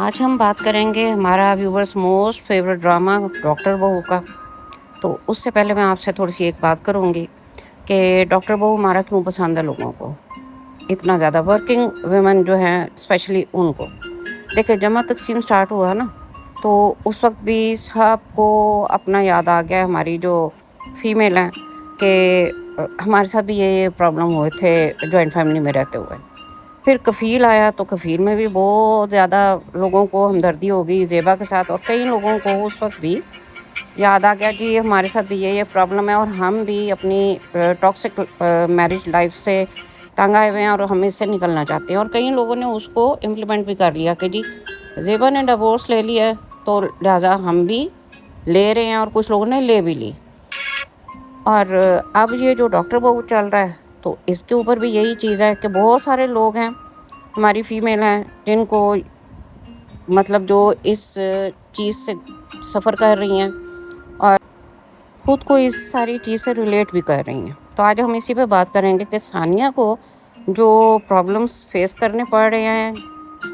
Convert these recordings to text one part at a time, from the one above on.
आज हम बात करेंगे हमारा viewers most favourite drama doctor बहू का। तो उससे पहले मैं आपसे थोड़ी-सी एक बात करूँगी कि डॉक्टर बहू हमारा क्यों पसंद है लोगों को, इतना ज़्यादा वर्किंग वुमेन जो हैं स्पेशली उनको। देखिए जब तक सीन स्टार्ट हुआ ना, तो उस वक़्त भी सबको अपना याद आ गया हमारी जो फीमेल हैं कि हमारे साथ भी ये प्रॉब्लम हुए थे जॉइंट फैमिली में रहते हुए। फिर कफ़ील आया तो कफ़ील में भी बहुत ज़्यादा लोगों को हमदर्दी हो गई ज़ेबा के साथ, और कई लोगों को उस वक़्त भी याद आ गया जी हमारे साथ भी ये प्रॉब्लम है और हम भी अपनी टॉक्सिक मैरिज लाइफ़ से तंग आए हुए हैं और हम इससे निकलना चाहते हैं। और कई लोगों ने उसको इम्प्लीमेंट भी कर लिया कि जी ज़ेबा ने डिवोर्स ले लिया है तो लिहाज़ा हम भी ले रहे हैं, और कुछ लोगों ने ले भी ली। और अब ये जो डॉक्टर बहू चल रहा है तो इसके ऊपर भी यही चीज़ है कि बहुत सारे लोग हैं, हमारी फीमेल हैं, जिनको मतलब जो इस चीज़ से सफ़र कर रही हैं और ख़ुद को इस सारी चीज़ से रिलेट भी कर रही हैं। तो आज हम इसी पे बात करेंगे कि सानिया को जो प्रॉब्लम्स फेस करने पड़ रहे हैं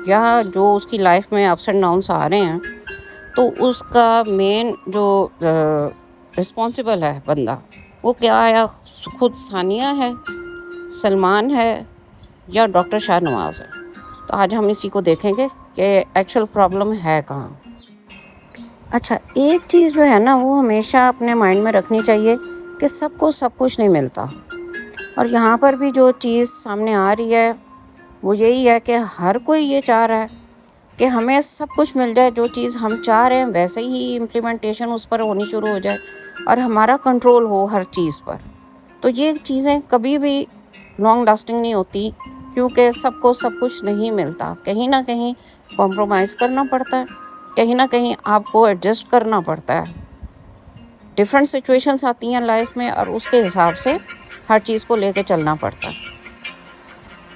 या जो उसकी लाइफ में अप्स एंड डाउन्स आ रहे हैं, तो उसका मेन जो रिस्पॉन्सिबल है बंदा, वो क्या है? खुद सानिया है, सलमान है या डॉक्टर शाहनवाज़ है। तो आज हम इसी को देखेंगे कि एक्चुअल प्रॉब्लम है कहाँ। अच्छा, एक चीज़ जो है ना वो हमेशा अपने माइंड में रखनी चाहिए कि सबको सब कुछ नहीं मिलता। और यहाँ पर भी जो चीज़ सामने आ रही है वो यही है कि हर कोई ये चाह रहा है कि हमें सब कुछ मिल जाए, जो चीज़ हम चाह रहे हैं वैसे ही इम्प्लीमेंटेशन उस पर होनी शुरू हो जाए और हमारा कंट्रोल हो हर चीज़ पर। तो ये चीज़ें कभी भी लॉन्ग लास्टिंग नहीं होती, क्योंकि सबको सब कुछ नहीं मिलता। कहीं न कहीं कॉम्प्रोमाइज़ करना पड़ता है, कहीं न कहीं आपको एडजस्ट करना पड़ता है। डिफरेंट सिचुएशंस आती हैं लाइफ में और उसके हिसाब से हर चीज़ को लेके चलना पड़ता है।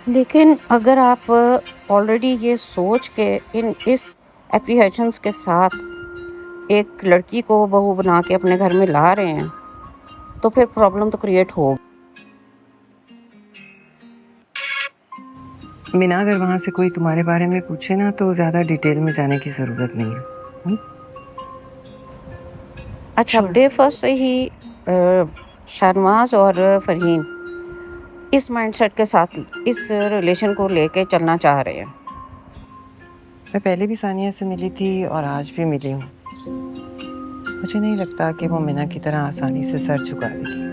लेकिन अगर आप ऑलरेडी ये सोच के इस एप्रीहेंशंस के साथ एक लड़की को बहू बना के अपने घर में ला रहे हैं, तो फिर प्रॉब्लम तो क्रिएट हो। मीना, अगर वहाँ से कोई तुम्हारे बारे में पूछे ना तो ज़्यादा डिटेल में जाने की ज़रूरत नहीं है। अच्छा, डे फर्स्ट से ही शाहनवाज और फरहीन इस माइंडसेट के साथ इस रिलेशन को लेके चलना चाह रहे हैं। मैं पहले भी सानिया से मिली थी और आज भी मिली हूँ। मुझे नहीं लगता कि वो मीना की तरह आसानी से सर झुका देगी।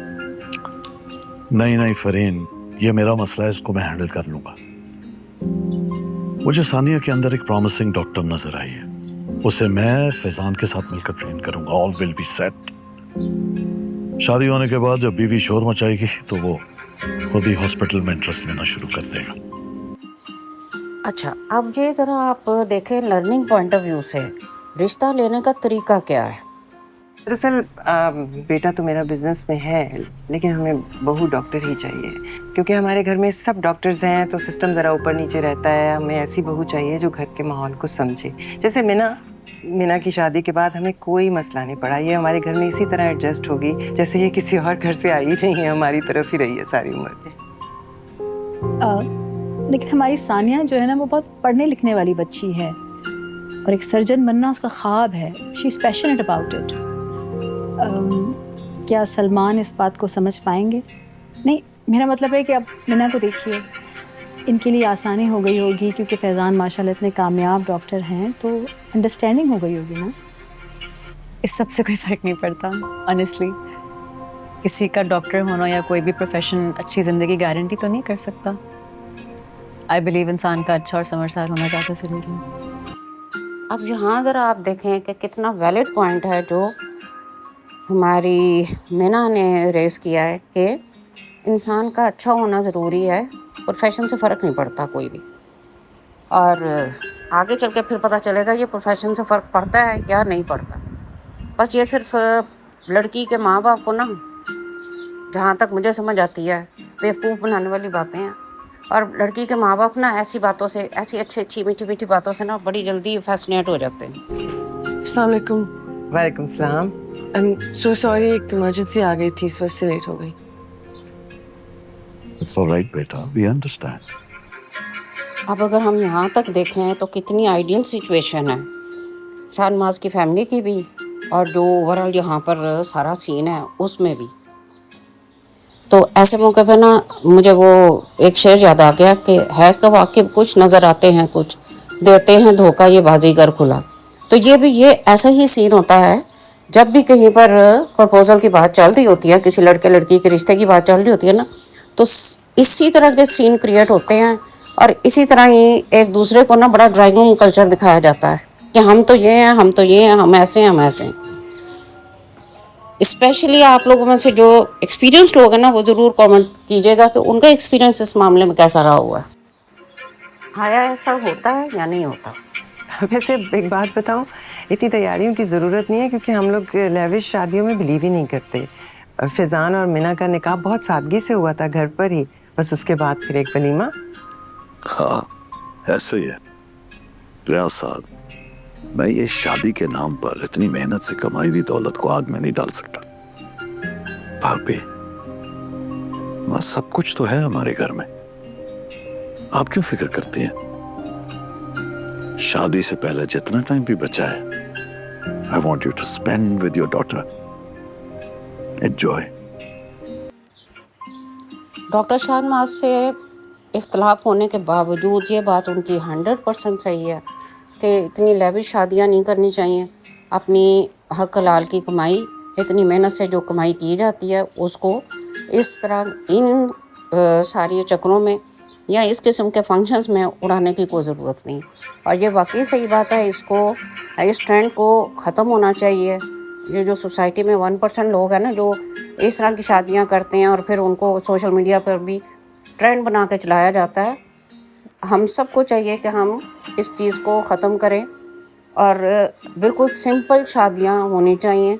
नहीं नहीं फरीन, ये मेरा मसला है, इसको मैं हैंडल कर लूंगा। मुझे सानिया के अंदर एक प्रॉमिसिंग डॉक्टर नजर आई है, उसे मैं फैजान के साथ मिलकर ट्रेन करूंगा। All will be set. शादी होने के बाद जब बीवी शोर मचाएगी तो वो खुद ही हॉस्पिटल में इंटरेस्ट लेना शुरू कर देगा। अच्छा, अब ये ज़रा आप देखें लर्निंग पॉइंट ऑफ व्यू से, रिश्ता लेने का तरीका क्या है? दरअसल बेटा तो मेरा बिजनेस में है, लेकिन हमें बहू डॉक्टर ही चाहिए, क्योंकि हमारे घर में सब डॉक्टर्स हैं तो सिस्टम ज़रा ऊपर नीचे रहता है। हमें ऐसी बहू चाहिए जो घर के माहौल को समझे। जैसे मीना की शादी के बाद हमें कोई मसला नहीं पड़ा। ये हमारे घर में इसी तरह एडजस्ट होगी जैसे ये किसी और घर से आई नहीं है, हमारी तरफ ही रही है सारी उम्र के। लेकिन हमारी सानिया जो है ना वो बहुत पढ़ने लिखने वाली बच्ची है और एक सर्जन बनना उसका ख्वाब है। She is passionate about it. क्या सलमान इस बात को समझ पाएंगे? नहीं, मेरा मतलब है कि अब मीना को देखिए, इनके लिए आसानी हो गई होगी क्योंकि फैज़ान माशाल्लाह इतने कामयाब डॉक्टर हैं, तो अंडरस्टैंडिंग हो गई होगी ना। इस सब से कोई फ़र्क नहीं पड़ता ऑनेस्टली। किसी का डॉक्टर होना या कोई भी प्रोफेशन अच्छी ज़िंदगी गारंटी तो नहीं कर सकता। आई बिलीव इंसान का अच्छा और समझदार होना ज़्यादा ज़रूरी है। अब यहाँ ज़रा आप देखें कि कितना वैलिड पॉइंट है जो हमारी मीना ने रेज़ किया है कि इंसान का अच्छा होना ज़रूरी है, प्रोफेशन से फ़र्क नहीं पड़ता कोई भी। और आगे चल के फिर पता चलेगा ये प्रोफेशन से फ़र्क पड़ता है या नहीं पड़ता। बस ये सिर्फ लड़की के माँ बाप को ना, जहाँ तक मुझे समझ आती है, बेवकूफ़ बनाने वाली बातें हैं। और लड़की के माँ बाप ना ऐसी बातों से, ऐसी अच्छी मीठी मीठी बातों से ना बड़ी जल्दी फैसिनेट हो जाते हैं। अस्सलाम वालेकुम। वालेकुम सलाम। आई एम सो सॉरी, एक इमरजेंसी आ गई थी, इस वजह से लेट हो गई। इट्स ऑलराइट बेटा, वी अंडरस्टैंड। अब अगर हम यहाँ तक देखें तो कितनी आइडियल सिचुएशन है शाहनवाज की फैमिली की भी, और जो ओवरऑल यहाँ पर सारा सीन है उसमें भी। तो ऐसे मौके पे ना मुझे वो एक शेर याद आ गया कि है कब वाकिब कुछ नज़र आते हैं कुछ, देते हैं धोखा ये बाजीगर खुला। तो ये ऐसा ही सीन होता है जब भी कहीं पर प्रपोजल की बात चल रही होती है, किसी लड़के लड़की के रिश्ते की बात चल रही होती है ना, तो इसी तरह के सीन क्रिएट होते हैं और इसी तरह ही एक दूसरे को ना बड़ा ड्राइंग रूम कल्चर दिखाया जाता है कि हम तो ये हैं, हम तो ये हैं, हम ऐसे हैं, हम ऐसे हैं। स्पेशली आप लोगों में से जो एक्सपीरियंस लोग हैं ना, वो ज़रूर कमेंट कीजिएगा कि उनका एक्सपीरियंस इस मामले में कैसा रहा हुआ है। आया ऐसा होता है या नहीं होता? वैसे एक बात बताऊं, इतनी तैयारियों की ज़रूरत नहीं है क्योंकि हम लोग लेविश शादियों में बिलीव ही नहीं करते। फैज़ान और मिना का निकाह बहुत सादगी से हुआ था घर पर ही, बस उसके बाद फिर एक वलीमा। हाँ ऐसे ही है रियाज साहब, मैं ये शादी के नाम पर इतनी मेहनत से कमाई हुई दौलत को आग में नहीं डाल सकता। भाभी वहाँ सब कुछ तो है हमारे घर में, आप क्यों फिक्र करती हैं? शादी से पहले जितना टाइम भी बचा है, I want you to spend with your daughter, enjoy. Doctor Shahnawaz से इख्तलाफ होने के बावजूद ये बात उनकी 100% सही है कि इतनी लेविश शादियाँ नहीं करनी चाहिए। अपनी हक हलाल की कमाई, इतनी मेहनत से जो कमाई की जाती है उसको इस तरह इन सारी चक्करों में या इस किस्म के फंक्शंस में उड़ाने की कोई ज़रूरत नहीं। और ये वाकई सही बात है, इस ट्रेंड को ख़त्म होना चाहिए। ये जो सोसाइटी में 1% लोग हैं ना जो इस तरह की शादियाँ करते हैं और फिर उनको सोशल मीडिया पर भी ट्रेंड बना के चलाया जाता है, हम सबको चाहिए कि हम इस चीज़ को ख़त्म करें और बिल्कुल सिंपल शादियाँ होनी चाहिए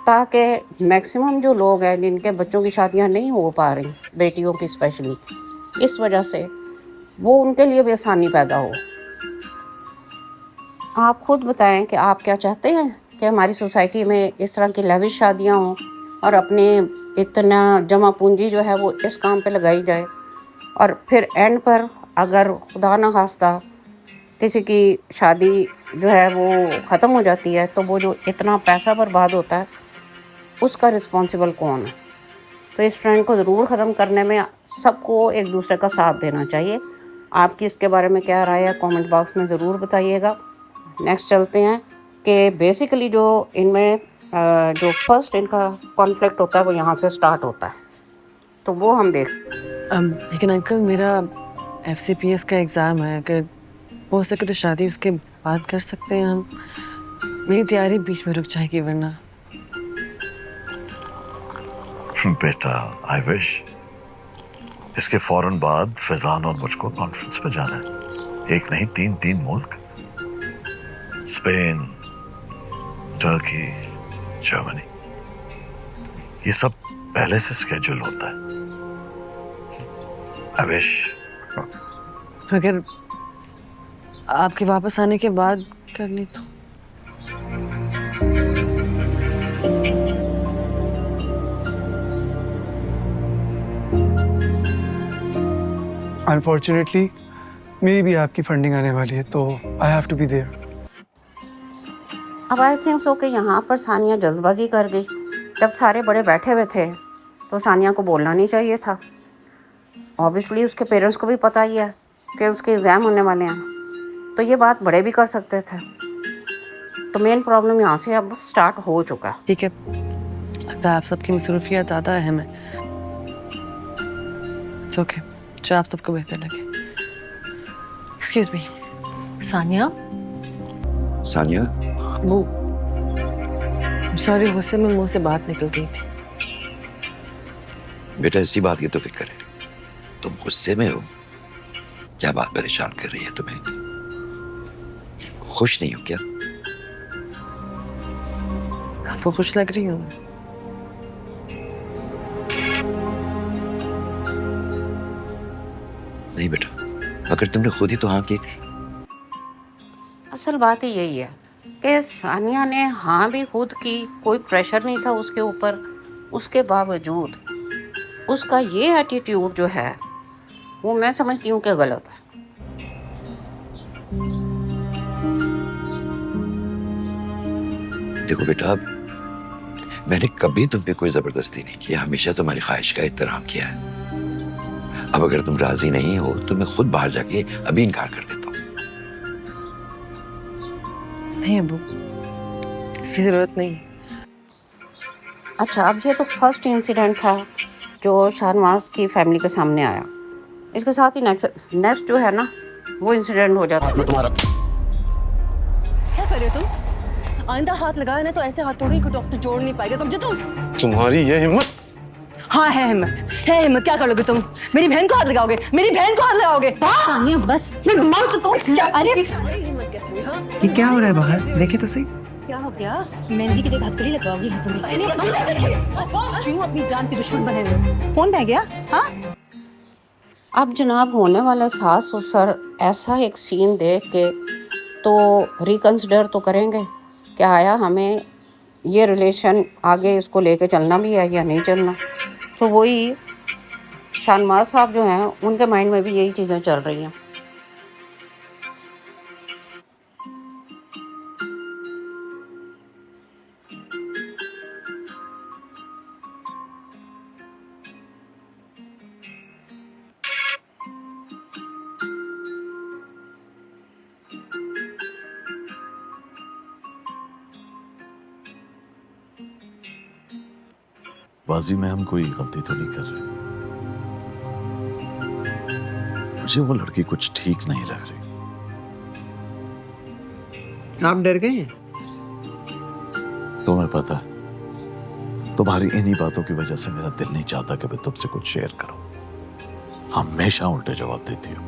ताकि मैक्सिमम जो लोग हैं जिनके बच्चों की शादियाँ नहीं हो पा रही, बेटियों की स्पेशली, इस वजह से वो उनके लिए भी आसानी पैदा हो। आप खुद बताएं कि आप क्या चाहते हैं कि हमारी सोसाइटी में इस तरह की लेविश शादियाँ हों और अपने इतना जमा पूंजी जो है वो इस काम पे लगाई जाए और फिर एंड पर अगर खुदा न खास्ता किसी की शादी जो है वो ख़त्म हो जाती है तो वो जो इतना पैसा बर्बाद होता है उसका रिस्पॉन्सिबल कौन है? तो इस ट्रेंड को ज़रूर ख़त्म करने में सबको एक दूसरे का साथ देना चाहिए। आपकी इसके बारे में क्या राय है कमेंट बॉक्स में ज़रूर बताइएगा। नेक्स्ट चलते हैं कि बेसिकली जो इनमें जो फर्स्ट इनका कॉन्फ्लिक्ट होता है वो यहाँ से स्टार्ट होता है, तो वो हम देख। लेकिन अंकल मेरा FCPS का एग्ज़ाम है, अगर हो सके तो शादी उसके बाद कर सकते हैं हम। मेरी तैयारी बीच में रुक जाएगी वरना। बेटा आई विश इसके फौरन बाद फैजान और मुझको कॉन्फ्रेंस पे जाना है। एक नहीं 3 मुल्क, स्पेन, टर्की, जर्मनी, ये सब पहले से स्केड्यूल होता है। आई विश अगर आपके वापस आने के बाद करनी तो। अनफॉर्चुनेटली मेरी भी आपकी फंडिंग आने वाली है तो I have to be there. अब आई थिंक सो कि यहाँ पर सानिया जल्दबाजी कर गई। जब सारे बड़े बैठे हुए थे तो सानिया को बोलना नहीं चाहिए था। ऑब्वियसली उसके पेरेंट्स को भी पता ही है कि उसके एग्ज़ाम होने वाले हैं, तो ये बात बड़े भी कर सकते थे। तो मेन प्रॉब्लम यहाँ से अब स्टार्ट हो चुका है। ठीक है, लगता है आप सबकी मसरूफियत ज़्यादा अहम है। इट्स ओके, जो आप सबको बेहतर लगे। Excuse me, Sania. सानिया, वो सॉरी, गुस्से में मुंह से बात निकल गई थी। बेटा इसी बात की तो फिक्र है, तुम गुस्से में हो? क्या बात परेशान कर रही है तुम्हें? खुश नहीं हो क्या? आपको खुश लग रही हूँ? नहीं बेटा, अगर तुमने खुद ही तो हाँ की थी। असल बात ही यही है कि सानिया ने हाँ भी खुद की, कोई प्रेशर नहीं था उसके ऊपर। उसके बावजूद उसका ये एटीट्यूड जो है वो मैं समझती हूँ कि गलत है। देखो बेटा, मैंने कभी तुम पे कोई जबरदस्ती नहीं की, हमेशा तुम्हारी ख्वाहिश का एहतराम किया है। अब अगर तुम राजी नहीं हो तो मैं खुद बाहर जाके अभी इनकार कर देता हूँ। नहीं अबू, इसकी जरूरत नहीं। अच्छा, अब ये तो फर्स्ट इंसिडेंट था जो शाहनवाज की फैमिली के सामने आया। इसके साथ ही नेक्स्ट जो है ना, वो इंसिडेंट हो जाता है। क्या कर रहे हो तुम? आइंदा हाथ लगाया ना तो ऐसे हाथों को डॉक्टर जोड़ नहीं पाएगा। समझे तुम? तुम्हारी ये हिम्मत? हाँ है हिम्मत, है हिम्मत। क्या कर लोगे तुम? मेरी बहन को हाथ लगाओगे? मेरी बहन को हाथ लगाओगे? सानिया बस, मार तो तुम। अरे हिम्मत कैसे हुई? हाँ? ये क्या हो रहा है बाहर? देखे तो सही। क्या हो गया? मेहंदी की जगह हथकड़ी लगवाओगी हाथों में? क्यों अपनी जान के दुश्मन बने हुए? कौन बह गया? हाँ? अब जनाब होने वाले सास ससुर ऐसा एक सीन देख के तो रिकंसिडर तो करेंगे कि आया हमें ये रिलेशन आगे इसको लेके चलना भी है या नहीं चलना। सो वही शाहनवाज साहब जो हैं उनके माइंड में भी यही चीज़ें चल रही हैं। बाजी में हम कोई गलती तो नहीं कर रहे। मुझे वो लड़की कुछ ठीक नहीं लग रही। आप डर गए हैं? तुम्हें पता है, तुम्हारी इन्हीं बातों की वजह से मेरा दिल नहीं चाहता कि मैं तुमसे कुछ शेयर करूं। हमेशा उल्टे जवाब देती हो।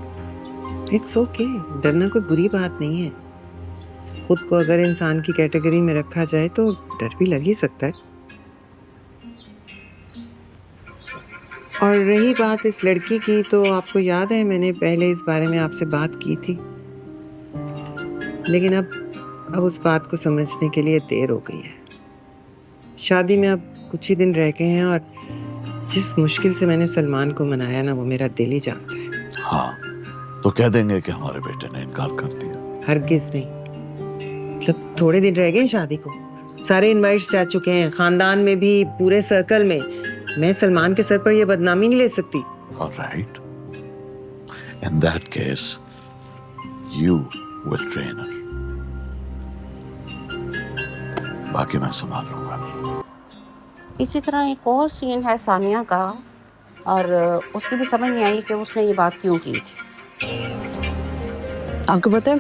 इट्स ओके, डरना कोई बुरी बात नहीं है। खुद को अगर इंसान की कैटेगरी में रखा जाए तो डर भी लग ही सकता है। और रही बात इस लड़की की, तो आपको याद है मैंने पहले इस बारे में आपसे बात की थी, लेकिन अब उस बात को समझने के लिए देर हो गई है। शादी में अब कुछ ही दिन रह गए हैं और जिस मुश्किल से मैंने सलमान को मनाया ना, वो मेरा दिल ही जानता है। हाँ, तो कह देंगे कि हमारे बेटे ने इनकार कर दिया। हरगिज नहीं, मतलब थोड़े दिन रह गए शादी को, सारे इनवाइट्स जा चुके हैं, खानदान में भी, पूरे सर्कल में। मैं सलमान के सर पर यह बदनामी नहीं ले सकती। All right. In that case, you will train her. बाकी मैं संभाल लूंगा। इसी तरह एक और सीन है सानिया का, और उसकी भी समझ नहीं आई कि उसने ये बात क्यों की थी। आपको पता है,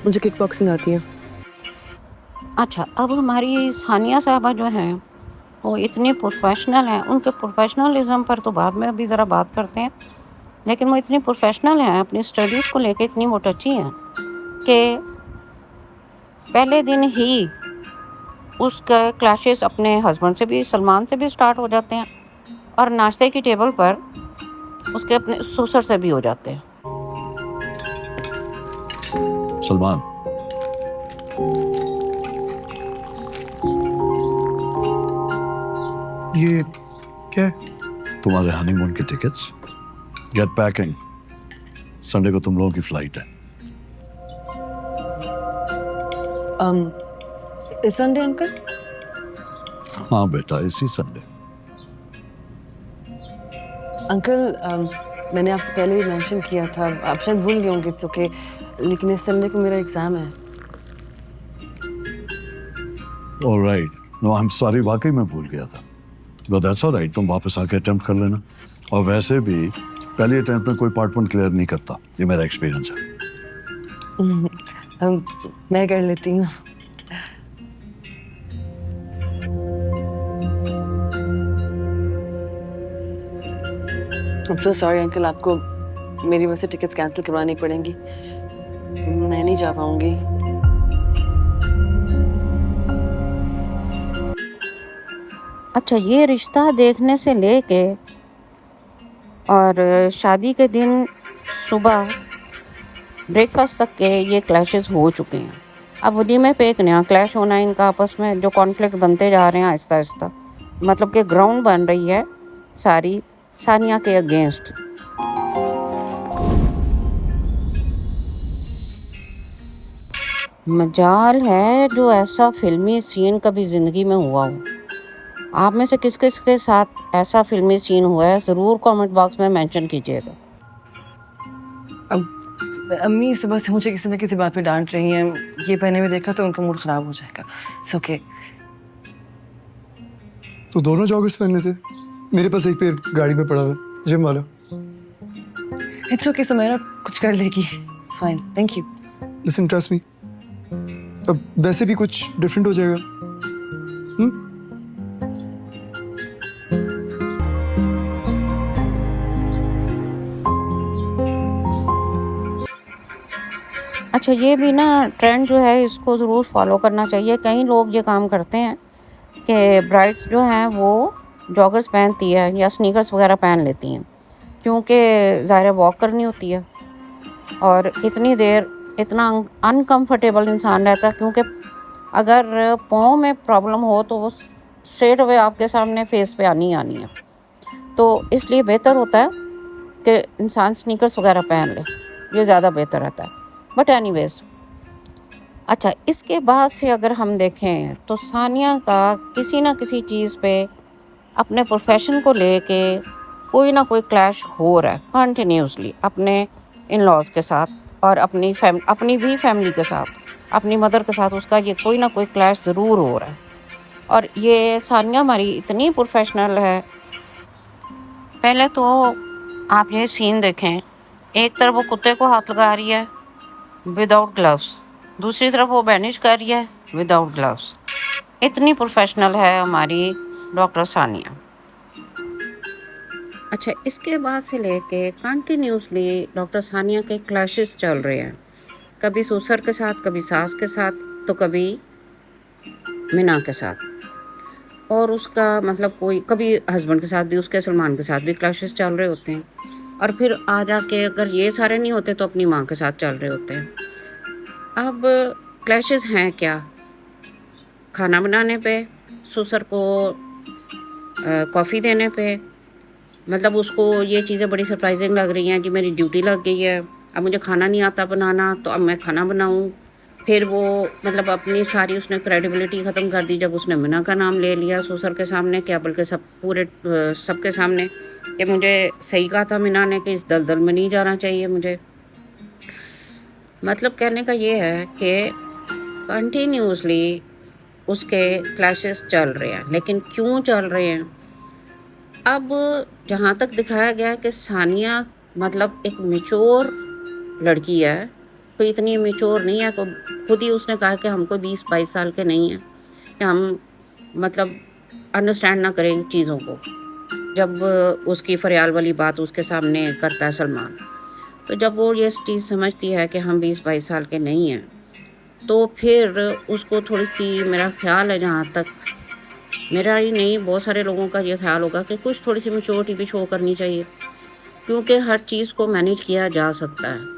मुझे किक बॉक्सिंग आती है। अच्छा, अब हमारी सानिया साहबा जो हैं वो इतनी प्रोफेशनल हैं, उनके प्रोफेशनलिज्म पर तो बाद में अभी ज़रा बात करते हैं, लेकिन वो इतनी प्रोफेशनल हैं, अपनी स्टडीज़ को लेके इतनी वो टची हैं कि पहले दिन ही उसका क्लैशेस अपने हस्बैंड से भी, सलमान से भी स्टार्ट हो जाते हैं, और नाश्ते की टेबल पर उसके अपने ससुर से भी हो जाते हैं। सलमान, ये क्या है? तुम्हारे हनीमून की टिकट्स, गेट पैकिंग। संडे को तुम लोगों की फ्लाइट है। इस संडे अंकल? हाँ बेटा, इसी संडे। अंकल, मैंने आपसे पहले ही मेंशन किया था, आप शायद भूल गए होंगे तो कि, लेकिन इस संडे को मेरा एग्जाम है। Alright, no I am sorry, वाकई मैं भूल गया था। बट दैट्स ऑलराइट, तुम वापस आके अटेम्प्ट कर लेना। और वैसे भी पहले अटेम्प्ट में कोई पार्ट 1 क्लियर नहीं करता, ये मेरा एक्सपीरियंस है। मैं कर लेती हूँ। I'm so sorry अंकल, आपको मेरी वजह से टिकट्स कैंसिल करवानी पड़ेंगी, मैं नहीं जा पाऊंगी। अच्छा, ये रिश्ता देखने से लेके और शादी के दिन सुबह ब्रेकफास्ट तक के ये क्लैशेस हो चुके हैं। अब वलीमे पे एक नया क्लैश होना है इनका आपस में, जो कॉन्फ्लिक्ट बनते जा रहे हैं आहिस्ता आहिस्ता, मतलब कि ग्राउंड बन रही है सारी सानिया के अगेंस्ट। मजाल है जो ऐसा फिल्मी सीन कभी ज़िंदगी में हुआ हो। आप में से किस किस के साथ ऐसा फिल्मी सीन हुआ है, ज़रूर कमेंट बॉक्स में मेंशन कीजिएगा। अब अम्मी सुबह से मुझे किसी न किसी बात पे डांट रही हैं। ये पहने हुए देखा तो उनका मूड खराब हो जाएगा। It's okay. तो दोनों जॉगर्स पहनने थे, मेरे पास एक पेयर गाड़ी में पड़ा हुआ है, जिम वाला। इट्स ओके सुमैरा, कुछ कर लेगी। It's fine, thank you. Listen, trust me, अब वैसे भी कुछ डिफरेंट हो जाएगा। अच्छा, ये भी ना ट्रेंड जो है इसको ज़रूर फॉलो करना चाहिए। कई लोग ये काम करते हैं कि ब्राइड्स जो हैं वो जॉगर्स पहनती है या स्नीकर्स वगैरह पहन लेती हैं, क्योंकि ज़ाहिर वॉक करनी होती है और इतनी देर इतना अनकंफर्टेबल इंसान रहता है, क्योंकि अगर पाँव में प्रॉब्लम हो तो वो स्ट्रेट अवे आपके सामने फेस पे आनी आनी है। तो इसलिए बेहतर होता है कि इंसान स्नीकर्स वगैरह पहन ले, ये ज़्यादा बेहतर रहता है। बट एनीवेज, अच्छा, इसके बाद से अगर हम देखें तो सानिया का किसी ना किसी चीज़ पे अपने प्रोफेशन को लेके कोई ना कोई क्लैश हो रहा है कंटिन्यूसली, अपने इन लॉज के साथ और अपनी भी फैमिली के साथ, अपनी मदर के साथ उसका ये कोई ना कोई क्लैश ज़रूर हो रहा है। और ये सानिया हमारी इतनी प्रोफेशनल है। पहले तो आप ये सीन देखें, एक तरफ वो कुत्ते को हाथ लगा रही है विदाउट ग्लव्स, दूसरी तरफ वो बैनिश कर रही है विदाउट ग्लव्स। इतनी प्रोफेशनल है हमारी डॉक्टर सानिया। अच्छा, इसके बाद से लेके कंटिन्यूसली डॉक्टर सानिया के क्लैशेस चल रहे हैं, कभी ससुर के साथ, कभी सास के साथ, तो कभी मीना के साथ। और उसका मतलब कोई कभी हस्बैंड के साथ भी, उसके सलमान के साथ भी क्लैशेस चल रहे होते हैं। और फिर आ जाके अगर ये सारे नहीं होते तो अपनी माँ के साथ चल रहे होते हैं। अब क्लैशेस हैं क्या? खाना बनाने पे, ससुर को कॉफ़ी देने पे, मतलब उसको ये चीज़ें बड़ी सरप्राइजिंग लग रही हैं कि मेरी ड्यूटी लग गई है, अब मुझे खाना नहीं आता बनाना, तो अब मैं खाना बनाऊं। फिर वो मतलब अपनी सारी उसने क्रेडिबिलिटी ख़त्म कर दी जब उसने मीना का नाम ले लिया ससुर के सामने, क्या बल्कि सबके सामने, कि मुझे सही कहा था मीना ने कि इस दलदल में नहीं जाना चाहिए मुझे। मतलब कहने का ये है कि कंटिन्यूसली उसके क्लैशेस चल रहे हैं। लेकिन क्यों चल रहे हैं? अब जहाँ तक दिखाया गया कि सानिया मतलब एक मैच्योर लड़की है, कोई इतनी मैच्योर नहीं है, खुद ही उसने कहा कि हम कोई 20-22 साल के नहीं हैं कि हम मतलब अंडरस्टैंड ना करें चीज़ों को। जब उसकी फरियाल वाली बात उसके सामने करता है सलमान, तो जब वो ये चीज़ समझती है कि हम 20-22 साल के नहीं हैं, तो फिर उसको थोड़ी सी, मेरा ख्याल है जहाँ तक, मेरा ही नहीं बहुत सारे लोगों का ये ख्याल होगा कि कुछ थोड़ी सी मैच्योरिटी भी शो करनी चाहिए, क्योंकि हर चीज़ को मैनेज किया जा सकता है।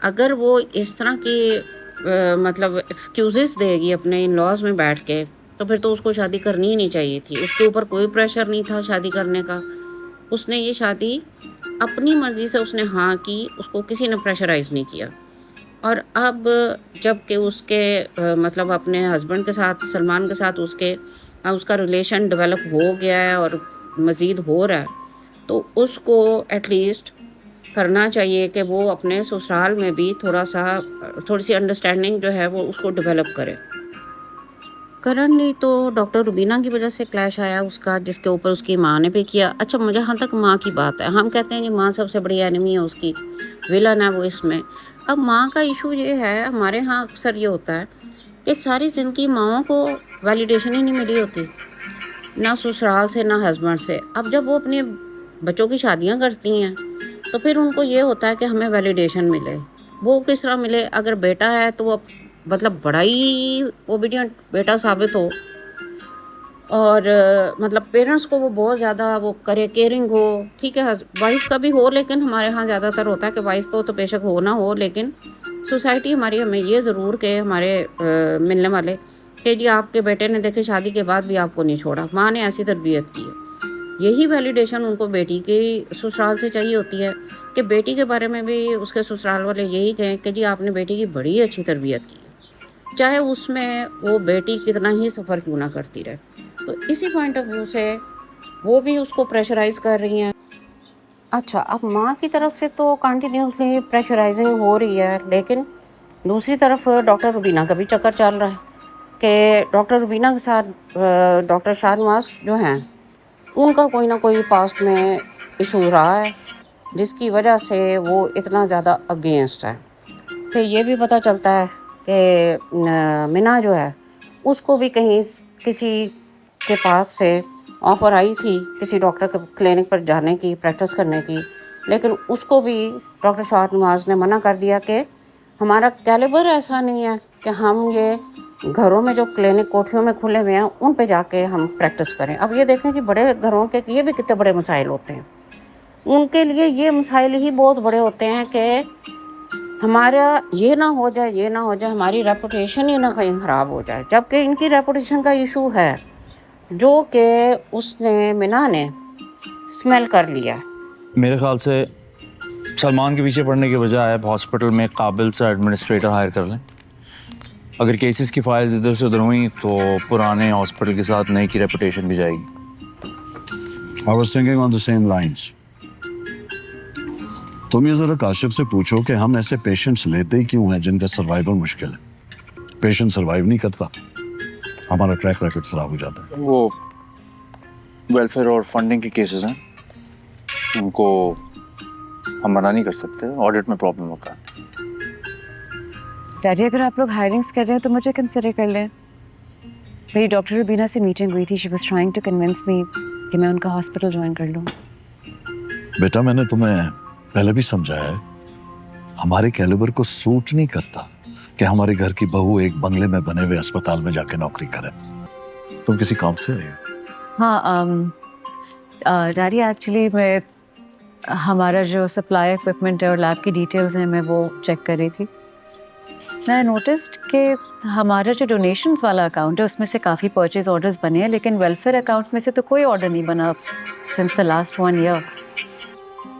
अगर वो इस तरह की मतलब एक्सक्यूज़ेस देगी अपने इन लॉज में बैठ के, तो फिर तो उसको शादी करनी ही नहीं चाहिए थी। उसके ऊपर कोई प्रेशर नहीं था शादी करने का। उसने ये शादी अपनी मर्ज़ी से उसने हाँ की, उसको किसी ने प्रेशराइज़ नहीं किया। और अब जबकि उसके मतलब अपने हस्बैंड के साथ, सलमान के साथ उसका रिलेशन डेवलप हो गया है और मज़ीद हो रहा है, तो उसको एटलीस्ट करना चाहिए कि वो अपने ससुराल में भी थोड़ी सी अंडरस्टैंडिंग जो है वो उसको डेवलप करे। करंटली तो डॉक्टर रुबीना की वजह से क्लैश आया उसका, जिसके ऊपर उसकी माँ ने भी किया। अच्छा, मुझे जहाँ तक माँ की बात है, हम कहते हैं कि माँ सबसे बड़ी एनिमी है उसकी, विलन है वो इसमें। अब माँ का इशू ये है, हमारे यहाँ अक्सर ये होता है कि सारी ज़िंदगी माँओं को वैलिडेशन ही नहीं मिली होती, ना ससुराल से ना हस्बैंड से। अब जब वो अपने बच्चों की शादियाँ करती हैं तो फिर उनको ये होता है कि हमें वैलिडेशन मिले। वो किस तरह मिले? अगर बेटा है तो वो मतलब बड़ा ही ओबीडियंट बेटा साबित हो, और मतलब पेरेंट्स को वो बहुत ज़्यादा वो करे, केयरिंग हो। ठीक है, वाइफ का भी हो, लेकिन हमारे यहाँ ज़्यादातर होता है कि वाइफ को तो बेशक हो ना हो, लेकिन सोसाइटी हमारी हमें ये ज़रूर के हमारे मिलने वाले कि जी आपके बेटे ने देखे शादी के बाद भी आपको नहीं छोड़ा, माँ ने ऐसी तरबियत की है। यही वैलिडेशन उनको बेटी के ससुराल से चाहिए होती है कि बेटी के बारे में भी उसके ससुराल वाले यही कहें कि जी आपने बेटी की बड़ी अच्छी तरबियत की है, चाहे उसमें वो बेटी कितना ही सफ़र क्यों ना करती रहे। तो इसी पॉइंट ऑफ व्यू से वो भी उसको प्रेशराइज़ कर रही हैं। अच्छा, अब माँ की तरफ से तो कंटिन्यूसली प्रेशराइजिंग हो रही है, लेकिन दूसरी तरफ डॉक्टर रुबीना का भी चक्कर चल रहा है कि डॉक्टर रुबीना के साथ डॉक्टर शाहनवाज जो हैं उनका कोई ना कोई पास्ट में इशू रहा है जिसकी वजह से वो इतना ज़्यादा अगेंस्ट है। फिर ये भी पता चलता है कि मिना जो है उसको भी कहीं किसी के पास से ऑफ़र आई थी किसी डॉक्टर के क्लिनिक पर जाने की, प्रैक्टिस करने की, लेकिन उसको भी डॉक्टर शाहनवाज ने मना कर दिया कि हमारा कैलिबर ऐसा नहीं है कि हम ये घरों में जो क्लिनिक कोठियों में खुले हुए हैं उन पे जाके हम प्रैक्टिस करें। अब ये देखें कि बड़े घरों के ये भी कितने बड़े मसाइल होते हैं, उनके लिए ये मसाइल ही बहुत बड़े होते हैं कि हमारा ये ना हो जाए, हमारी रेपुटेशन ही ना कहीं ख़राब हो जाए, जबकि इनकी रेपुटेशन का इशू है जो कि उसने मिना ने स्मेल कर लिया। मेरे ख्याल से सलमान के पीछे पड़ने के बजाय आप हॉस्पिटल में काबिल से एडमिनिस्ट्रेटर हायर कर लें। अगर केसेस की फाइल्स इधर से उधर हुई तो पुराने हॉस्पिटल के साथ नई की रेपुटेशन भी जाएगी। I was thinking on the same lines. तुम ये जरा काशिफ से पूछो कि हम ऐसे पेशेंट्स लेते ही क्यों हैं जिनका सर्वाइवल मुश्किल है। पेशेंट सर्वाइव नहीं करता, हमारा ट्रैक रिकॉर्ड खराब हो जाता है। वो वेलफेयर और फंडिंग के केसेस हैं, उनको हम मना नहीं कर सकते, ऑडिट में प्रॉब्लम होता है। डैडी अगर आप लोग हायरिंग्स कर रहे हैं तो मुझे कंसिडर कर लें। मेरी डॉक्टर रुबीना से मीटिंग हुई थी, she was trying to convince me कि मैं उनका हॉस्पिटल ज्वाइन कर लूँ। बेटा मैंने तुम्हें पहले भी समझाया है, हमारे कैलिबर को सूट नहीं करता कि हमारे घर की बहू एक बंगले में बने हुए अस्पताल में जाके नौकरी करे। तुम किसी काम से आई हो? हाँ डैडी एक्चुअली मैं हमारा जो सप्लाई इक्विपमेंट है और लैब की डिटेल्स हैं मैं वो चेक कर रही थी। मैं नोटिस्ड कि हमारा जो डोनेशंस वाला अकाउंट है उसमें से काफ़ी परचेज ऑर्डर्स बने हैं, लेकिन वेलफेयर अकाउंट में से तो कोई ऑर्डर नहीं बना सिंस द लास्ट 1 ईयर।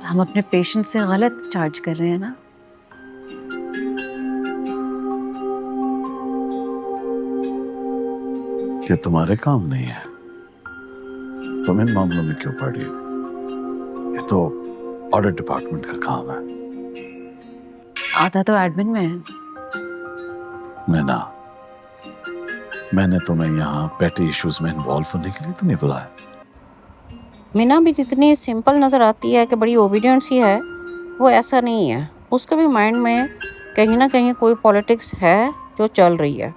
हम अपने पेशेंट से गलत चार्ज कर रहे हैं ना। ये तुम्हारे काम नहीं है, तुम इन मामलों में क्यों पड़ी? ये तो ऑडिट डिपार्टमेंट का काम है। आता तो एडमिन में है। मैंने तुम्हें यहाँ पेटी इश्यूज में इन्वॉल्व होने के लिए तो नहीं बुलाया। मिना भी जितनी सिंपल नज़र आती है कि बड़ी ओबीडियंट सी है, वो ऐसा नहीं है। उसके भी माइंड में कहीं ना कहीं कोई पॉलिटिक्स है जो चल रही है।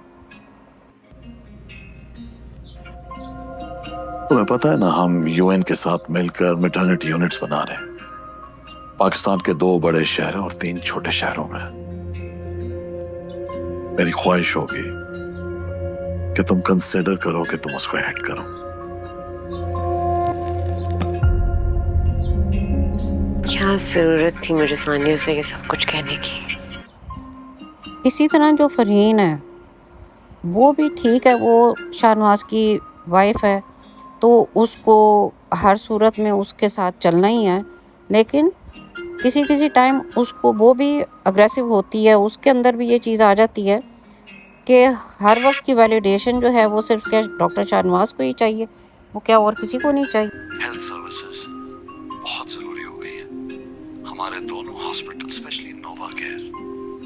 तुम्हें पता है ना, हम यूएन के साथ मिलकर मैटरनिटी यूनिट्स बना रहे हैं पाकिस्तान के 2 बड़े शहरों और 3 छोटे शहरों में। मेरी ख्वाहिश होगी कि तुम कंसिडर करो कि तुम उसको हेड करो। क्या जरूरत थी मुझे सानिया से ये सब कुछ कहने की? इसी तरह जो फरहीन है वो भी ठीक है, वो शाहनवाज की वाइफ है तो उसको हर सूरत में उसके साथ चलना ही है, लेकिन किसी किसी टाइम उसको वो भी अग्रेसिव होती है। उसके अंदर भी ये चीज़ आ जाती है कि हर वक्त की वैलिडेशन जो है वो सिर्फ क्या डॉक्टर शाहनवाज को ही चाहिए, वो क्या और किसी को नहीं चाहिए। हेल्थ सर्विसेज बहुत जरूरी हो गई है। हमारे दोनों हॉस्पिटल स्पेशली नोवा केयर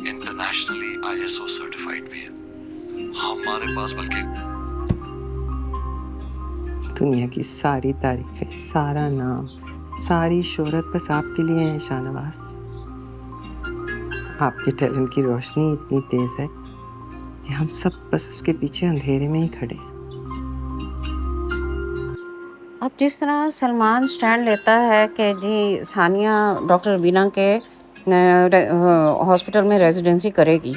इंटरनेशनली ISO सर्टिफाइड भी है। हमारे पास बल्कि दुनिया की सारी तारीफें, सारा नाम, सारी शोहरत बस आपके लिए है शाहनवाज। आपके टैलेंट की रोशनी इतनी तेज है कि हम सब बस उसके पीछे अंधेरे में ही खड़े हैं। अब जिस तरह सलमान स्टैंड लेता है कि जी सानिया डॉक्टर रुबीना के हॉस्पिटल में रेजिडेंसी करेगी,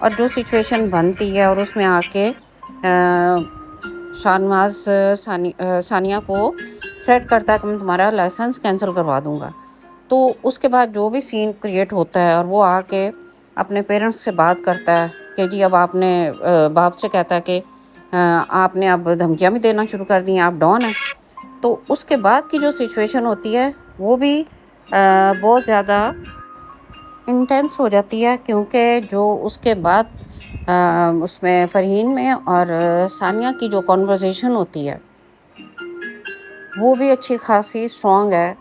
और जो सिचुएशन बनती है और उसमें आके शाहनवाज सानिया को थ्रेट करता है कि मैं तुम्हारा लाइसेंस कैंसिल करवा दूंगा, तो उसके बाद जो भी सीन क्रिएट होता है और वो आके अपने पेरेंट्स से बात करता है कि जी अब आपने बाप से कहता है कि आपने अब धमकियां भी देना शुरू कर दी हैं, आप डॉन हैं। तो उसके बाद की जो सिचुएशन होती है वो भी बहुत ज़्यादा इंटेंस हो जाती है, क्योंकि जो उसके बाद उसमें फ़रहीन में और सानिया की जो कॉन्वर्सेशन होती है वो भी अच्छी खासी स्ट्रॉन्ग है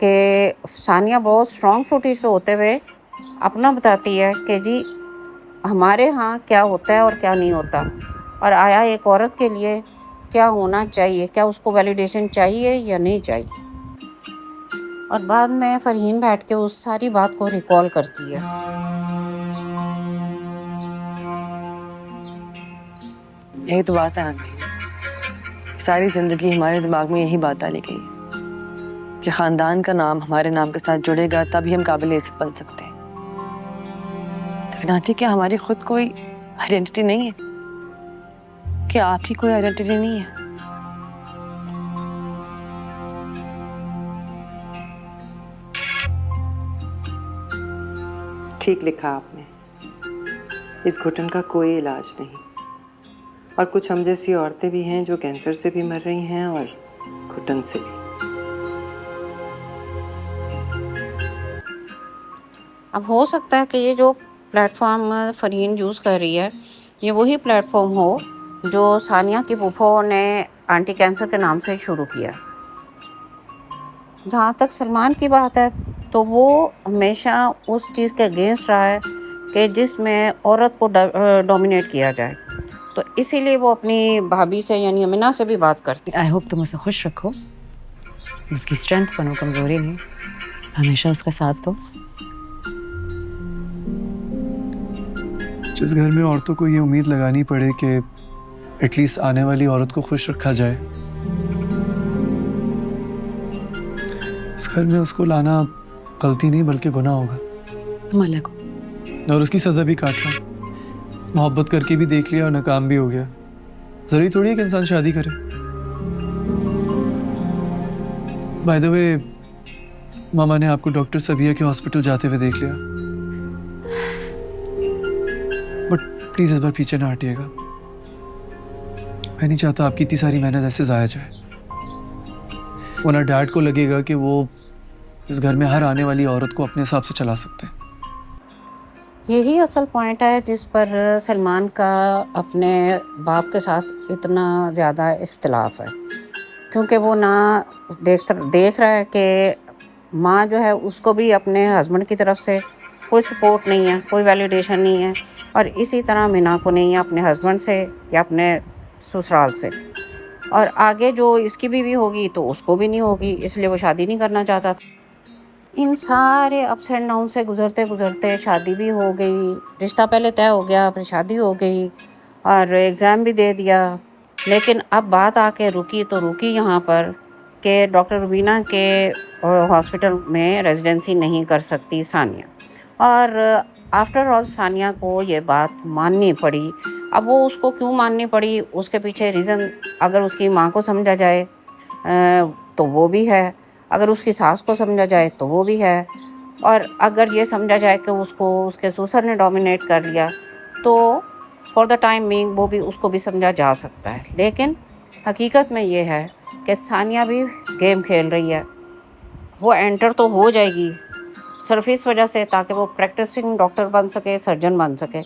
कि सानिया बहुत स्ट्रॉन्ग फुटेज पे होते हुए अपना बताती है कि जी हमारे यहाँ क्या होता है और क्या नहीं होता, और आया एक औरत के लिए क्या होना चाहिए, क्या उसको वैलिडेशन चाहिए या नहीं चाहिए। और बाद में फ़रहीन बैठ के उस सारी बात को रिकॉल करती है। यही तो बात है आंटी, सारी जिंदगी हमारे दिमाग में यही बात डाली गई है कि खानदान का नाम हमारे नाम के साथ जुड़ेगा तभी हम काबिल इज्जत बन सकते हैं। लेकिन आंटी, क्या हमारी खुद कोई आइडेंटिटी नहीं है? क्या आपकी कोई आइडेंटिटी नहीं है? ठीक लिखा आपने, इस घुटन का कोई इलाज नहीं, और कुछ हम जैसी औरतें भी हैं जो कैंसर से भी मर रही हैं और घुटन से भी। अब हो सकता है कि ये जो प्लेटफॉर्म फ़रहीन यूज़ कर रही है ये वही प्लेटफॉर्म हो जो सानिया की फूफो ने एंटी कैंसर के नाम से शुरू किया। जहाँ तक सलमान की बात है तो वो हमेशा उस चीज़ के अगेंस्ट रहा है कि जिसमें औरत को डोमिनेट किया जाए, तो इसीलिए वो अपनी भाभी से यानी अमीना से भी बात करती है। आई होप तुम उसे खुश रखो, उसकी स्ट्रेंथ बनो, कमज़ोरी नहीं, हमेशा उसका साथ दो। जिस घर में औरतों को ये उम्मीद लगानी पड़े कि एटलीस्ट आने वाली औरत को खुश रखा जाए, इस घर में उसको लाना गलती नहीं बल्कि गुनाह होगा। तुम अलग हो। और उसकी सज़ा भी काट रहा, मोहब्बत करके भी देख लिया और नाकाम भी हो गया। ज़रूरी थोड़ी है कि इंसान शादी करे। बाय द वे, मामा ने आपको डॉक्टर सबिया के हॉस्पिटल जाते हुए देख लिया, बट प्लीज इस बार पीछे ना हटिएगा। मैं नहीं चाहता आपकी इतनी सारी मेहनत ऐसे ज़ाया जाए, वरना डैड को लगेगा कि वो इस घर में हर आने वाली औरत को अपने हिसाब से चला सकते हैं। यही असल पॉइंट है जिस पर सलमान का अपने बाप के साथ इतना ज़्यादा इख्तिलाफ है, क्योंकि वो ना देख रहा है कि माँ जो है उसको भी अपने हस्बैंड की तरफ से कोई सपोर्ट नहीं है, कोई वैलिडेशन नहीं है, और इसी तरह मीना को नहीं है अपने हस्बैंड से या अपने ससुराल से, और आगे जो इसकी बीवी होगी तो उसको भी नहीं होगी, इसलिए वो शादी नहीं करना चाहता था। इन सारे अप्स एंड डाउन से गुज़रते गुज़रते शादी भी हो गई, रिश्ता पहले तय हो गया, फिर शादी हो गई और एग्ज़ाम भी दे दिया। लेकिन अब बात आके रुकी तो रुकी यहाँ पर कि डॉक्टर रुबीना के हॉस्पिटल में रेजिडेंसी नहीं कर सकती सानिया, और आफ्टर ऑल सानिया को ये बात माननी पड़ी। अब वो उसको क्यों माननी पड़ी, उसके पीछे रीज़न अगर उसकी माँ को समझा जाए तो वो भी है, अगर उसकी सास को समझा जाए तो वो भी है, और अगर ये समझा जाए कि उसको उसके ससुर ने डोमिनेट कर लिया तो फॉर द टाइम बीइंग वो भी उसको भी समझा जा सकता है। लेकिन हकीकत में ये है कि सानिया भी गेम खेल रही है, वो एंटर तो हो जाएगी सिर्फ इस वजह से ताकि वो प्रैक्टिसिंग डॉक्टर बन सके, सर्जन बन सके,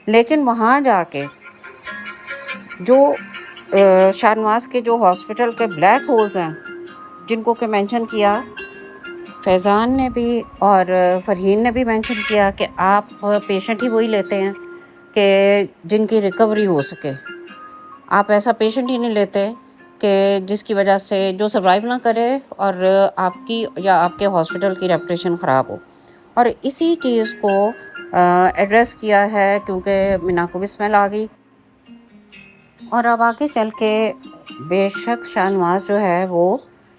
लेकिन वहाँ जाके जो शाहनवाज के जो हॉस्पिटल के ब्लैक होल्स हैं जिनको के मेंशन किया फैज़ान ने भी और फ़रहीन ने भी मेंशन किया कि आप पेशेंट ही वही लेते हैं कि जिनकी रिकवरी हो सके, आप ऐसा पेशेंट ही नहीं लेते कि जिसकी वजह से जो सर्वाइव ना करे और आपकी या आपके हॉस्पिटल की रेपुटेशन ख़राब हो। और इसी चीज़ को एड्रेस किया है क्योंकि मीना को भी स्मेल आ गई, और अब आगे चल के बेशक शाहनवाज जो है वो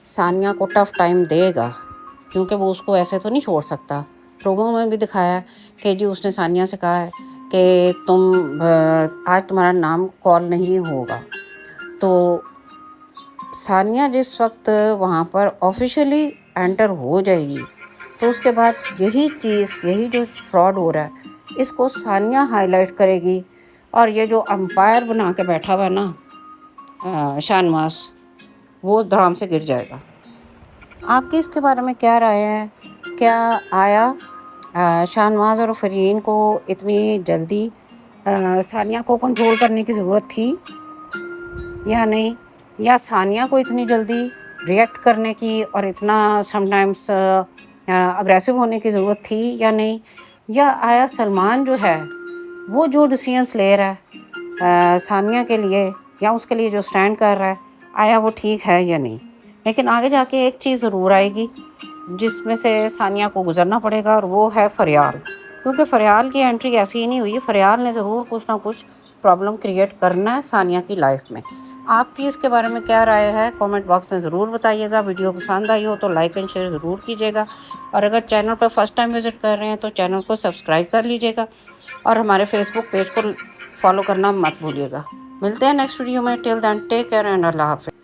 सानिया को टफ़ टाइम देगा, क्योंकि वो उसको ऐसे तो नहीं छोड़ सकता। प्रोमो में भी दिखाया कि जी उसने सानिया से कहा है कि तुम आज तुम्हारा नाम कॉल नहीं होगा। तो सानिया जिस वक्त वहाँ पर ऑफिशियली एंटर हो जाएगी तो उसके बाद यही चीज़, यही जो फ्रॉड हो रहा है इसको सानिया हाईलाइट करेगी, और ये जो अंपायर बना के बैठा हुआ ना शाहनवाज, वो धड़ाम से गिर जाएगा। आपकी इसके बारे में क्या राय है? क्या आया शाहनवाज और फरीन को इतनी जल्दी सानिया को कंट्रोल करने की ज़रूरत थी या नहीं, या सानिया को इतनी जल्दी रिएक्ट करने की और इतना समटाइम्स अग्रेसिव होने की ज़रूरत थी या नहीं, या आया सलमान जो है वो जो डिसीजंस ले रहा है सानिया के लिए या उसके लिए जो स्टैंड कर रहा है, आया वो ठीक है या नहीं। लेकिन आगे जाके एक चीज़ ज़रूर आएगी जिसमें से सानिया को गुजरना पड़ेगा, और वो है फरियाल, क्योंकि फरियाल की एंट्री ऐसी ही नहीं हुई है। फरियाल ने ज़रूर कुछ ना कुछ प्रॉब्लम क्रिएट करना है सानिया की लाइफ में। आपकी इसके बारे में क्या राय है? कमेंट बॉक्स में ज़रूर बताइएगा। वीडियो पसंद आई हो तो लाइक एंड शेयर ज़रूर कीजिएगा, और अगर चैनल पर फर्स्ट टाइम विज़िट कर रहे हैं तो चैनल को सब्सक्राइब कर लीजिएगा, और हमारे फेसबुक पेज को फॉलो करना मत भूलिएगा। मिलते हैं नेक्स्ट वीडियो में। Till then take care and अल्लाह हाफ़िज़।